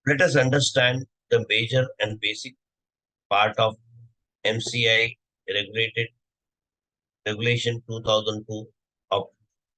Let us understand the major and basic part of MCI regulated Regulation 2002 of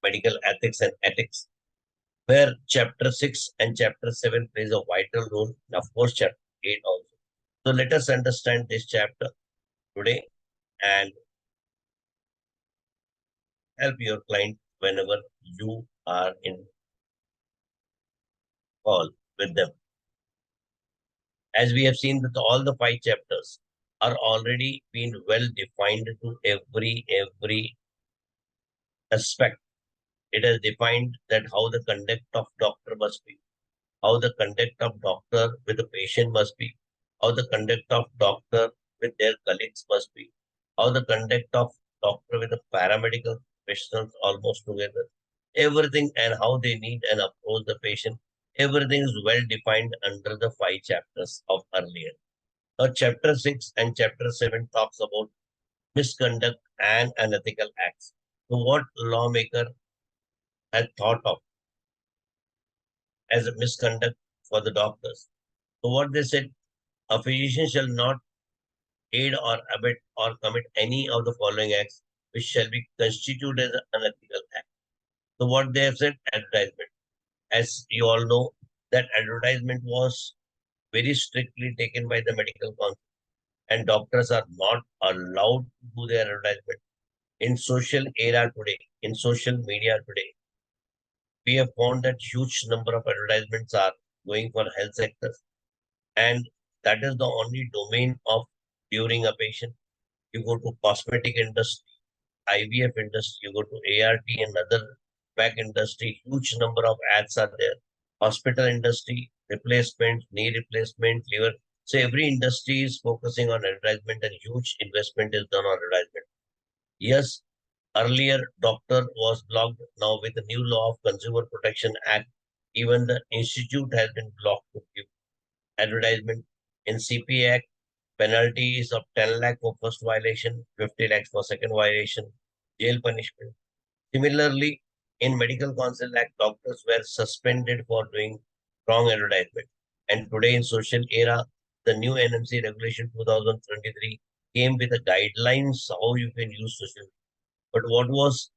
Medical Ethics and Ethics, where Chapter 6 and Chapter 7 plays a vital role, and of course Chapter 8 also. So let us understand this chapter today and help your client whenever you are in call with them. As we have seen that all the 5 chapters are already been well defined to every aspect. It has defined that how the conduct of doctor must be, how the conduct of doctor with the patient must be, how the conduct of doctor with their colleagues must be, how the conduct of doctor with the paramedical professionals almost together, everything and how they need and approach the patient. Everything is well defined under the 5 chapters of earlier. Now, chapter 6 and chapter 7 talks about misconduct and unethical acts. So, what lawmaker had thought of as a misconduct for the doctors? So, what they said, a physician shall not aid or abet or commit any of the following acts which shall be constituted as an unethical act. So, what they have said, advertisement. As you all know, that advertisement was very strictly taken by the medical council, and doctors are not allowed to do their advertisement. In social era today, in social media today, we have found that huge number of advertisements are going for health sectors, and that is the only domain of during a patient. You go to cosmetic industry, IVF industry, you go to ART and other back industry, huge number of ads are there. Hospital industry, replacement, knee replacement, liver. So every industry is focusing on advertisement and huge investment is done on advertisement. Yes, earlier doctor was blocked. Now with the new law of Consumer Protection Act, even the institute has been blocked to give advertisement. In CPA Act, penalty is of 10 lakh for first violation, 50 lakhs for second violation, jail punishment. Similarly, in Medical Council Act, doctors were suspended for doing wrong advertisement. And today in social era, the new NMC regulation 2023 came with the guidelines how you can use social media. But what was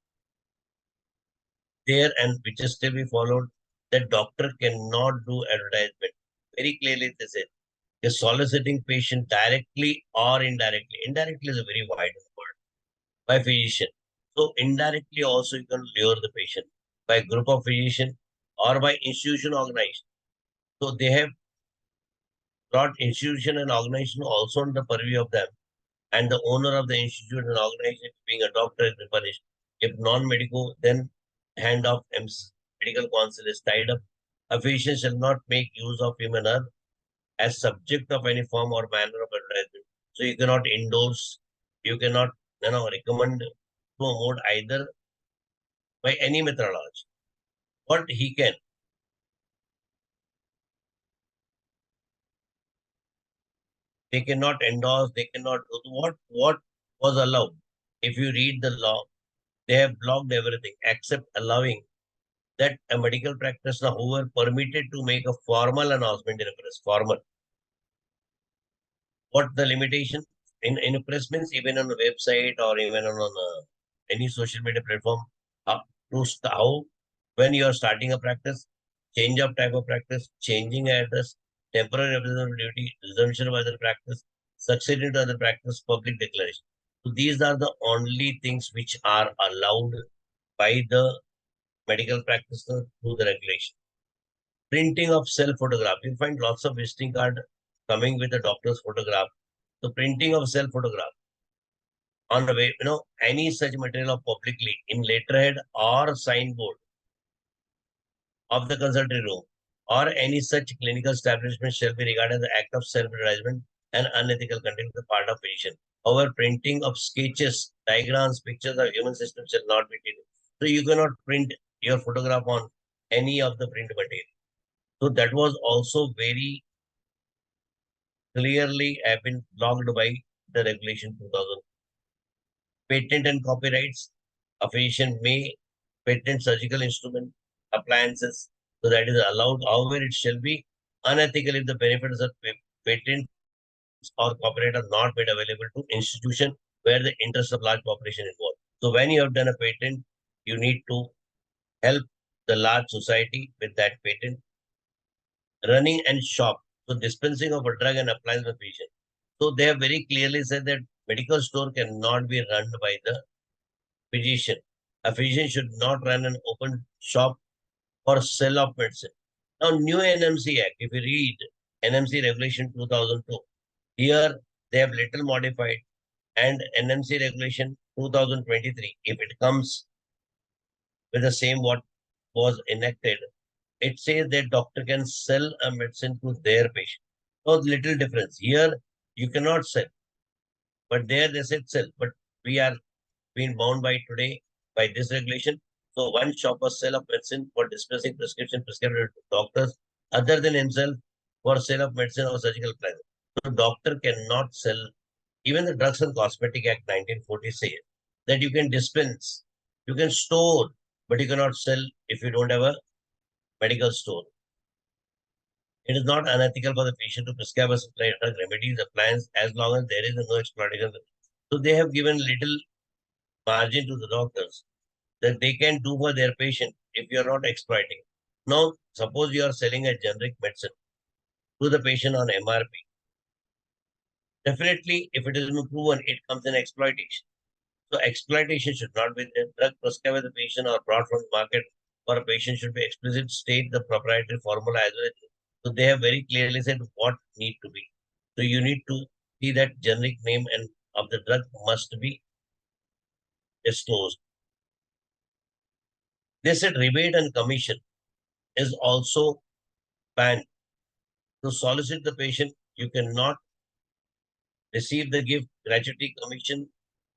there and which is still be followed, that doctor cannot do advertisement. Very clearly they said, is soliciting patient directly or indirectly. Indirectly is a very wide word by physician. So indirectly also you can lure the patient by group of physician or by institution organized. So they have brought institution and organization also under purview of them. And the owner of the institute and organization being a doctor is punished. If non-medical, then hand of medical council is tied up. A physician shall not make use of him and her as subject of any form or manner of advertisement. So you cannot endorse, you cannot recommend to promote either by any methodology. What he can, they cannot endorse, they cannot do what was allowed. If you read the law, they have blocked everything except allowing that a medical practitioner who were permitted to make a formal announcement in a press, formal. What the limitation in a press means even on a website or even on any social media platform, how when you are starting a practice, change of type of practice, changing address, temporary absence of duty, resumption of other practice, succeeding to other practice, public declaration. So these are the only things which are allowed by the medical practitioner through the regulation. Printing of self photograph. You find lots of visiting card coming with a doctor's photograph. The printing of self photograph on the way, any such material of publicly in letterhead or signboard of the consulting room or any such clinical establishment shall be regarded as the act of self-advertisement and unethical conduct on the part of physician. However, printing of sketches, diagrams, pictures of human system shall not be taken. So you cannot print your photograph on any of the print material. So that was also very clearly have been blocked by the regulation 2000. Patent and copyrights. A physician may patent surgical instrument, appliances, so that is allowed. However, it shall be Unethical if the benefits of patents or copyright are not made available to institutions where the interests of large population involved. So when you have done a patent, you need to help the large society with that patent. Running and shop, so dispensing of a drug and applying the patient. So they have very clearly said that medical store cannot be run by the physician. A physician should not run an open shop or sell of medicine. Now, new NMC Act, if you read NMC Regulation 2002, here they have little modified, and NMC Regulation 2023, if it comes with the same what was enacted, it says that doctor can sell a medicine to their patient. So little difference. Here you cannot sell, but there they said sell. But we are being bound by today by this regulation. So one shopper sell of medicine for dispensing prescription prescribed to doctors other than himself for sale of medicine or surgical plan. So doctor cannot sell. Even the Drugs and Cosmetic Act 1940 says that you can dispense, you can store, but you cannot sell if you don't have a medical store. It is not unethical for the patient to prescribe a supply drug, remedies, appliance as long as there is no exploitation. So they have given little margin to the doctors that they can do for their patient if you are not exploiting. Now, suppose you are selling a generic medicine to the patient on MRP. Definitely, if it is proven, it comes in exploitation. So exploitation should not be there. Drug prescribed by the patient or brought from the market for a patient should be explicit state the proprietary formula as well. So they have very clearly said what need to be. So you need to see that generic name and of the drug must be disclosed. They said rebate and commission is also banned. To solicit the patient, you cannot receive the gift, gratuity, commission,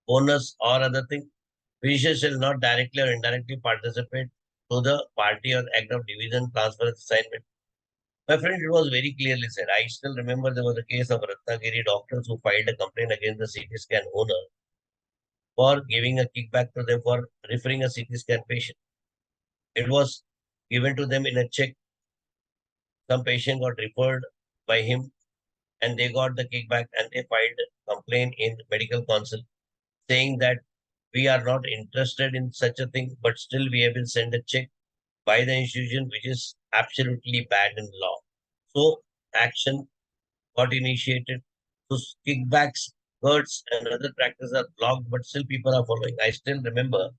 bonus, or other thing. Physician shall not directly or indirectly participate to the party or act of division, transfer, assignment. My friend, it was very clearly said. I still remember there was a case of Ratnagiri doctors who filed a complaint against the CT scan owner for giving a kickback to them for referring a CT scan patient. It was given to them in a check. Some patient got referred by him and they got the kickback and they filed a complaint in medical council saying that we are not interested in such a thing, but still we have been sent a check by the institution, which is absolutely bad in law. So action got initiated. So kickbacks, hurts, and other practices are blocked, but still people are following. I still remember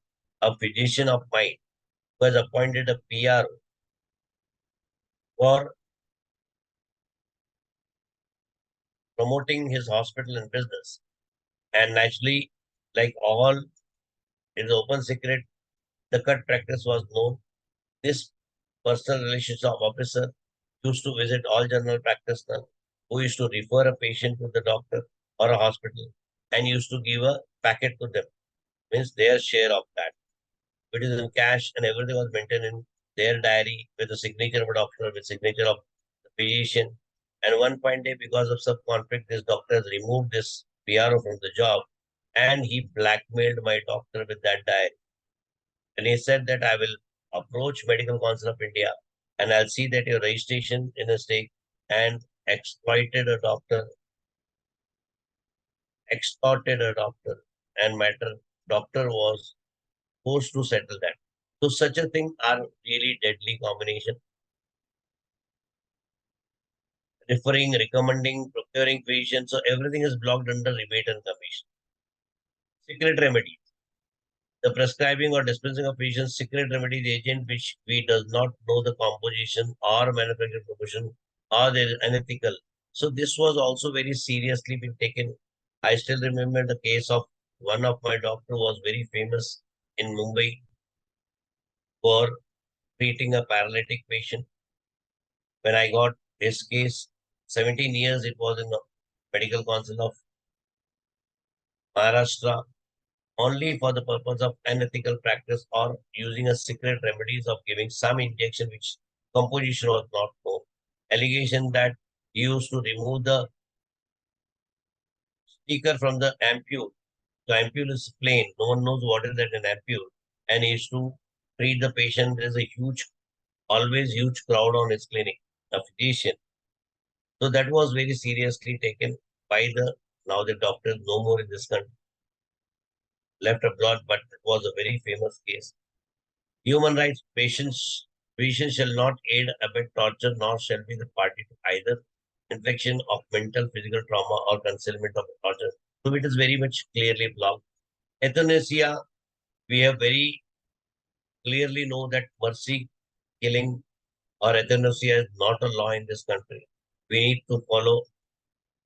a physician of mine who has appointed a PR for promoting his hospital and business. And naturally, like all, it's open secret, the cut practice was known. This personal relationship officer used to visit all general practitioners who used to refer a patient to the doctor or a hospital and used to give a packet to them, means their share of that. It is in cash and everything was maintained in their diary with the signature of a doctor, with signature of the physician. And one fine day, because of some conflict, this doctor has removed this PRO from the job and he blackmailed my doctor with that diary. And he said that I will approach Medical Council of India and I'll see that your registration in a state and exploited a doctor, extorted a doctor, and matter doctor was forced to settle that. So such a thing are really deadly combination. Referring, recommending, procuring physician. So everything is blocked under rebate and commission. Secret remedy. The prescribing or dispensing of patients secret remedy, the agent which we does not know the composition or manufacturing proportion or they unethical. So this was also very seriously been taken. I still remember the case of one of my doctor was very famous in Mumbai for treating a paralytic patient. When I got his case, 17 years it was in the Medical Council of Maharashtra only for the purpose of unethical practice or using a secret remedies of giving some injection which composition was not known. Allegation that he used to remove the sticker from the ampule. The ampule is plain. No one knows what is that an ampule. And he used to treat the patient. There's a huge, always huge crowd on his clinic, a physician. So that was very seriously taken by the now the doctors no more in this country left abroad, but it was a very famous case. Human rights patients shall not aid, abet, torture, nor shall be the party to either infliction of mental, physical trauma or concealment of torture. So it is very much clearly blocked. Euthanasia, we have very clearly know that mercy killing or euthanasia is not a law in this country. We need to follow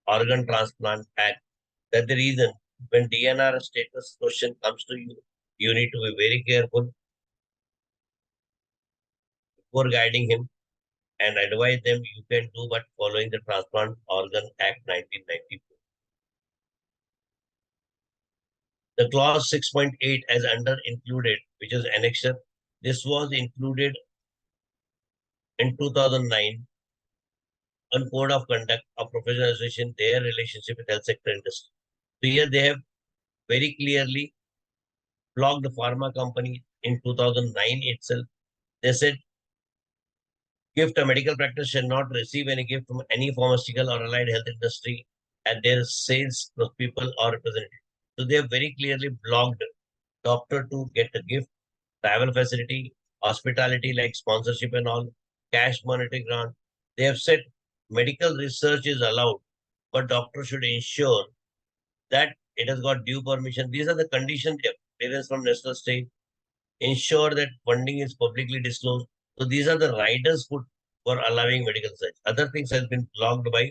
Organ Transplant Act. That's the reason when DNR status question comes to you, you need to be very careful before guiding him and advise them you can do but following the Transplant Organ Act 1994. The clause 6.8 as under included, which is annexure, this was included in 2009 on Code of Conduct of Professional Association, their relationship with health sector industry. So here they have very clearly blocked the pharma company in 2009 itself. They said gift, a medical practice shall not receive any gift from any pharmaceutical or allied health industry at their sales people or representative. So they have very clearly blocked doctor to get a gift, travel facility, hospitality like sponsorship and all, cash monetary grant. They have said medical research is allowed, but doctor should ensure that it has got due permission. These are the conditions they have clearance from national state, ensure that funding is publicly disclosed. So these are the riders put for allowing medical research. Other things has been blocked by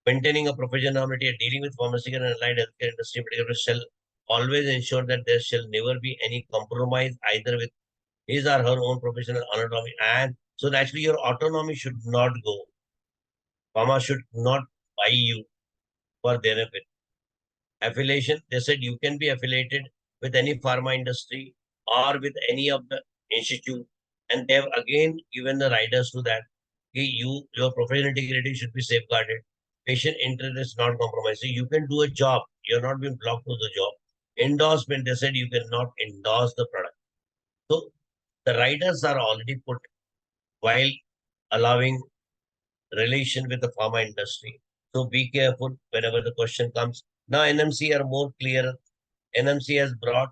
maintaining a professionality and dealing with pharmaceutical and allied healthcare industry medical shall always ensure that there shall never be any compromise either with his or her own professional autonomy. And so naturally your autonomy should not go. Pharma should not buy you for their benefit. Affiliation, they said you can be affiliated with any pharma industry or with any of the institute. And they have again given the riders to that. Your professional integrity should be safeguarded. Patient interest is not compromised. So you can do a job. You're not being blocked to the job. Endorsement, they said you cannot endorse the product. So the riders are already put while allowing relation with the pharma industry. So be careful whenever the question comes. Now NMC are more clear. NMC has brought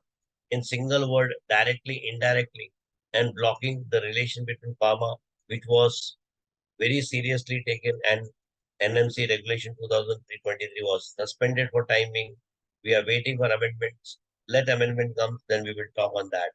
in single word directly, indirectly, and blocking the relation between pharma, which was very seriously taken, and NMC regulation 2023 was suspended for time being. We are waiting for amendments. Let amendment come, then we will talk on that.